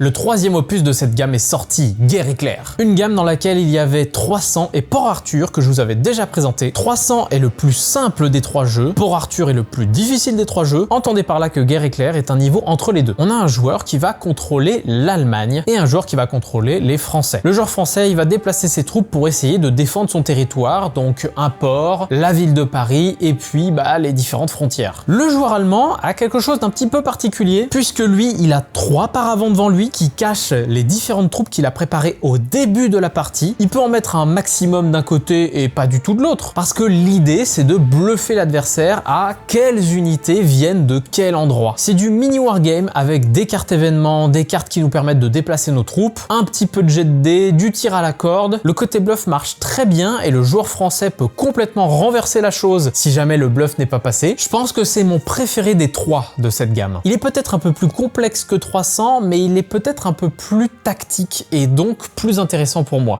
Le troisième opus de cette gamme est sorti, Guerre Éclair. Une gamme dans laquelle il y avait 300 et Port Arthur que je vous avais déjà présenté. 300 est le plus simple des trois jeux, Port Arthur est le plus difficile des trois jeux. Entendez par là que Guerre Éclair est un niveau entre les deux. On a un joueur qui va contrôler l'Allemagne et un joueur qui va contrôler les Français. Le joueur français, il va déplacer ses troupes pour essayer de défendre son territoire, donc un port, la ville de Paris et puis les différentes frontières. Le joueur allemand a quelque chose d'un petit peu particulier puisque lui, il a 3 paravents devant lui qui cache les différentes troupes qu'il a préparées au début de la partie. Il peut en mettre un maximum d'un côté et pas du tout de l'autre, parce que l'idée c'est de bluffer l'adversaire à quelles unités viennent de quel endroit. C'est du mini wargame avec des cartes événements, des cartes qui nous permettent de déplacer nos troupes, un petit peu de jet de dés, du tir à la corde. Le côté bluff marche très bien et le joueur français peut complètement renverser la chose si jamais le bluff n'est pas passé. Je pense que c'est mon préféré des 3 de cette gamme. Il est peut-être un peu plus complexe que 300, mais il est peut-être un peu plus tactique et donc plus intéressant pour moi.